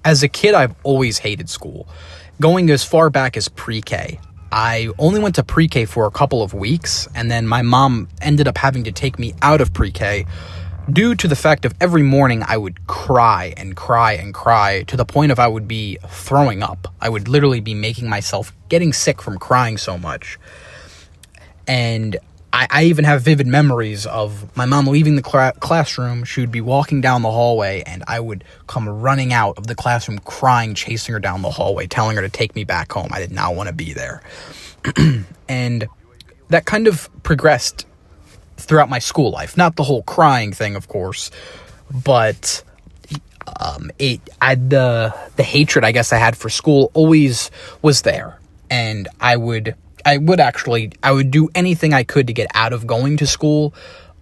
as a kid, I've always hated school. Going as far back as pre-K. I only went to pre-K for a couple of weeks, and then my mom ended up having to take me out of pre-K due to the fact of every morning I would cry and cry and cry to the point of I would be throwing up. I would literally be making myself getting sick from crying so much. And I even have vivid memories of my mom leaving the classroom. She would be walking down the hallway, and I would come running out of the classroom crying, chasing her down the hallway, telling her to take me back home. I did not want to be there. And that kind of progressed throughout my school life. Not the whole crying thing, of course, but the hatred I guess I had for school always was there. And I would do anything I could to get out of going to school.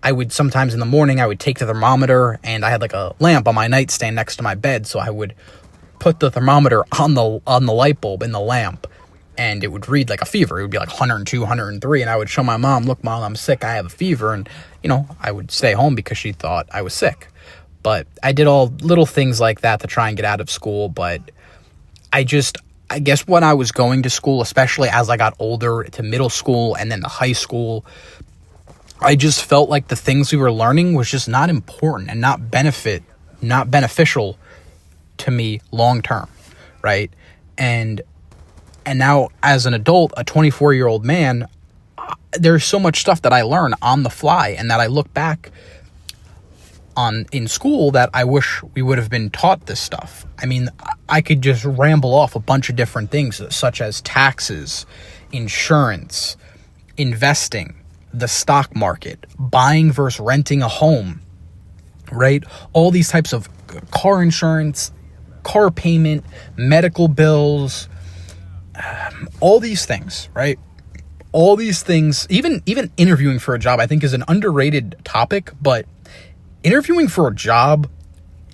I would sometimes in the morning, I would take the thermometer, and I had like a lamp on my nightstand next to my bed. So I would put the thermometer on the light bulb in the lamp, and it would read like a fever. It would be like 102, 103. And I would show my mom, look, Mom, I'm sick. I have a fever. And, I would stay home because she thought I was sick. But I did all little things like that to try and get out of school. But I guess when I was going to school, especially as I got older to middle school and then to high school, I just felt like the things we were learning was just not important and not beneficial to me long term, right? And now as an adult, a 24-year-old man, there's so much stuff that I learn on the fly and that I look back on in school that I wish we would have been taught this stuff. I mean, I could just ramble off a bunch of different things such as taxes, insurance, investing, the stock market, buying versus renting a home, right? All these types of car insurance, car payment, medical bills, all these things, right? All these things, even interviewing for a job, I think is an underrated topic, but interviewing for a job,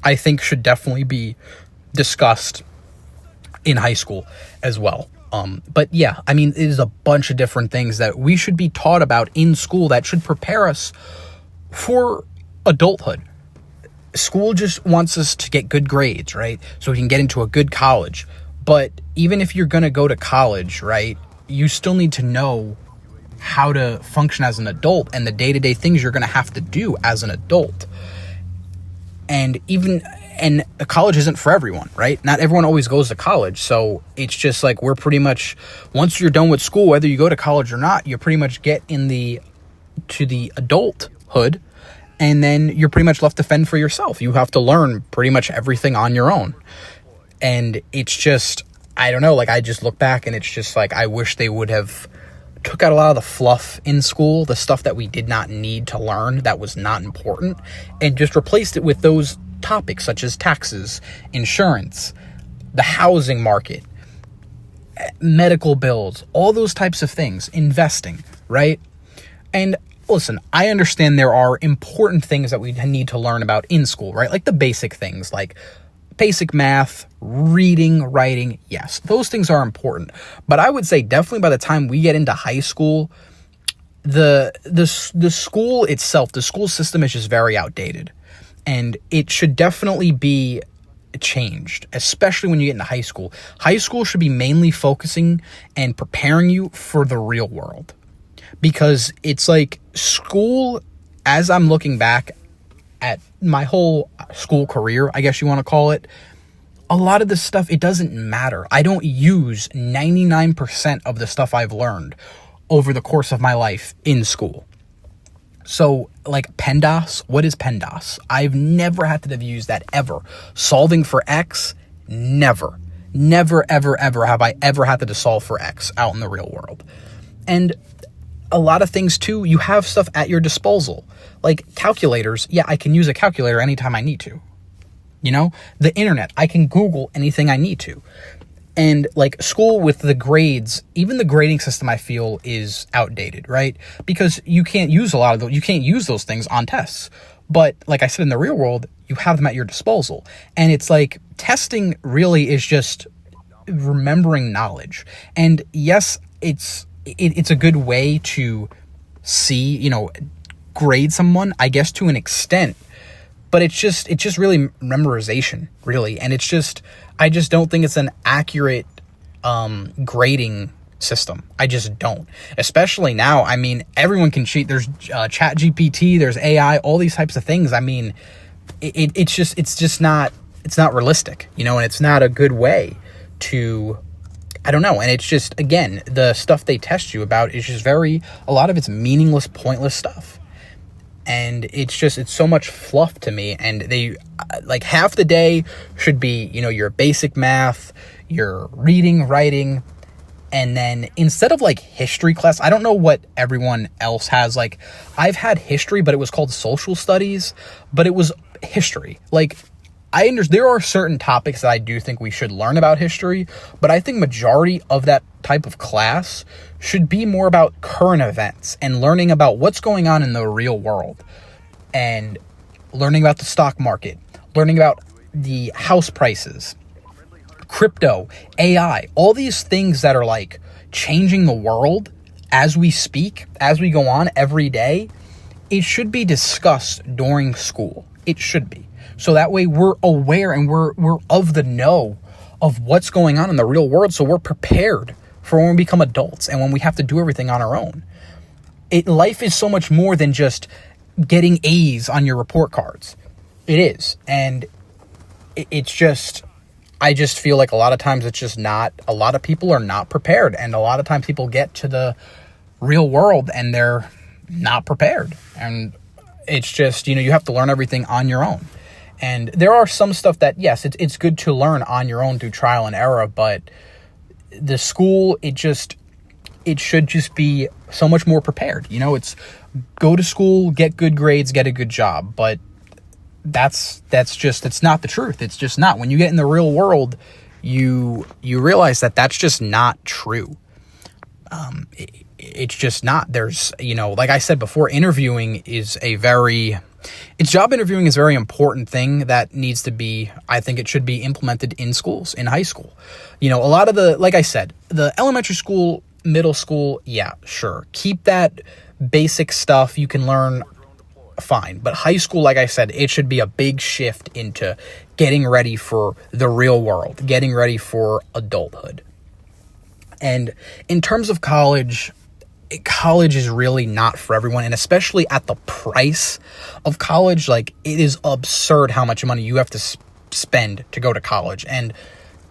I think, should definitely be discussed in high school as well. But yeah, I mean, it is a bunch of different things that we should be taught about in school that should prepare us for adulthood. School just wants us to get good grades, right? So we can get into a good college. But even if you're going to go to college, right, you still need to know how to function as an adult and the day-to-day things you're going to have to do as an adult. And college isn't for everyone, right? Not everyone always goes to college. So it's just like we're pretty much, once you're done with school, whether you go to college or not, you pretty much get to the adulthood, and then you're pretty much left to fend for yourself. You have to learn pretty much everything on your own. And it's just, I don't know, like I just look back and it's just like I wish they would have took out a lot of the fluff in school, the stuff that we did not need to learn, that was not important, and just replaced it with those topics such as taxes, insurance, the housing market, medical bills, all those types of things, investing, right? And listen, I understand there are important things that we need to learn about in school, right? Like the basic things like basic math, reading, writing, yes, those things are important. But I would say definitely by the time we get into high school, the school itself, the school system is just very outdated. And it should definitely be changed, especially when you get into high school. High school should be mainly focusing and preparing you for the real world. Because it's like school, as I'm looking back at my whole school career, I guess you want to call it, a lot of this stuff, it doesn't matter. I don't use 99% of the stuff I've learned over the course of my life in school. So, like PEMDAS, what is PEMDAS? I've never had to use that ever. Solving for X, never. Never, ever, ever have I ever had to solve for X out in the real world. And a lot of things too, you have stuff at your disposal. Like calculators, yeah, I can use a calculator anytime I need to. The internet, I can Google anything I need to. And like school with the grades, even the grading system I feel is outdated, right? Because you can't use you can't use those things on tests. But like I said, in the real world, you have them at your disposal. And it's like testing really is just remembering knowledge. And yes, it's a good way to see, grade someone, I guess, to an extent. but it's just really memorization, really. And I just don't think it's an accurate grading system. I just don't. Especially now, I mean, everyone can cheat. There's Chat GPT, there's AI, all these types of things. I mean, it's not realistic, and it's not a good way to, I don't know. And it's just, again, the stuff they test you about is just a lot of it's meaningless, pointless stuff. And it's so much fluff to me. And they, like, half the day should be, your basic math, your reading, writing. And then instead of like history class, I don't know what everyone else has. Like, I've had history, but it was called social studies, but it was history. Like, there are certain topics that I do think we should learn about history, but I think majority of that type of class should be more about current events and learning about what's going on in the real world, and learning about the stock market, learning about the house prices, crypto, AI, all these things that are like changing the world as we speak, as we go on every day. It should be discussed during school. It should be. So that way we're aware and we're of the know of what's going on in the real world. So we're prepared for when we become adults and when we have to do everything on our own. Life is so much more than just getting A's on your report cards. It is. And it's just, I just feel like a lot of times it's just not, a lot of people are not prepared. And a lot of times people get to the real world and they're not prepared. And it's just, you have to learn everything on your own. And there are some stuff that, yes, it's good to learn on your own through trial and error, but the school, it should just be so much more prepared. It's go to school, get good grades, get a good job, but that's it's not the truth. It's just not. When you get in the real world, you realize that that's just not true. It's just not. There's, like I said before, job interviewing is a very important thing that needs to be, I think it should be implemented in schools, in high school. A lot of like I said, the elementary school, middle school, yeah, sure. Keep that basic stuff you can learn, fine. But high school, like I said, it should be a big shift into getting ready for the real world, getting ready for adulthood. And in terms of college is really not for everyone, and especially at the price of college. Like, it is absurd how much money you have to spend to go to college. And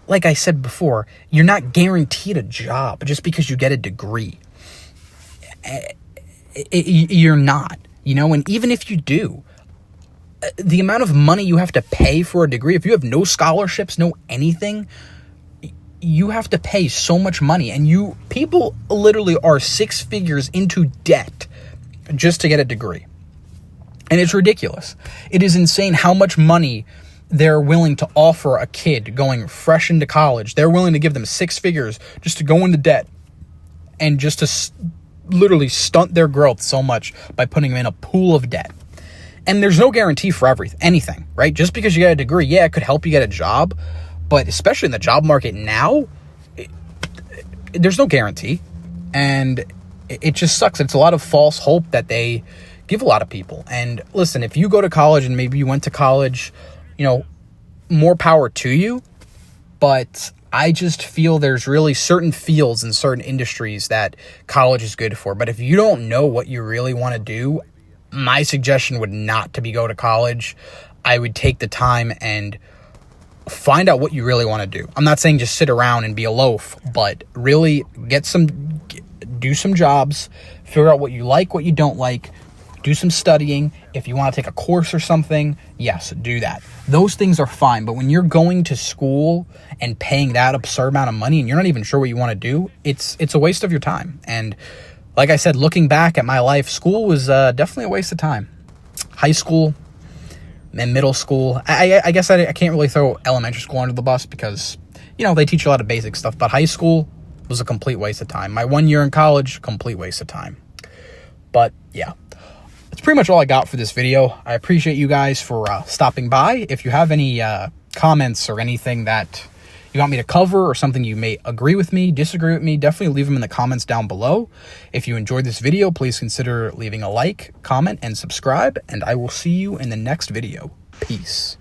like I said before, you're not guaranteed a job just because you get a degree. You're not, and even if you do, the amount of money you have to pay for a degree, if you have no scholarships, no anything, you have to pay so much money, and people literally are 6 figures into debt just to get a degree. And it's ridiculous. It is insane how much money they're willing to offer a kid going fresh into college. They're willing to give them 6 figures just to go into debt and just to literally stunt their growth so much by putting them in a pool of debt. And there's no guarantee for anything, right? Just because you get a degree, yeah, it could help you get a job, but especially in the job market now, there's no guarantee. And it just sucks. It's a lot of false hope that they give a lot of people. And listen, if you go to college and maybe you went to college, more power to you. But I just feel there's really certain fields and certain industries that college is good for. But if you don't know what you really want to do, my suggestion would not to be go to college. I would take the time and find out what you really want to do. I'm not saying just sit around and be a loaf, but really do some jobs, figure out what you like, what you don't like, do some studying. If you want to take a course or something, yes, do that. Those things are fine. But when you're going to school and paying that absurd amount of money and you're not even sure what you want to do, it's a waste of your time. And like I said, looking back at my life, school was definitely a waste of time. High school and middle school, I guess I can't really throw elementary school under the bus because, they teach you a lot of basic stuff. But high school was a complete waste of time. My 1 year in college, complete waste of time. But yeah, that's pretty much all I got for this video. I appreciate you guys for stopping by. If you have any comments or anything that you want me to cover or something you may agree with me, disagree with me, definitely leave them in the comments down below. If you enjoyed this video, please consider leaving a like, comment, and subscribe, and I will see you in the next video. Peace.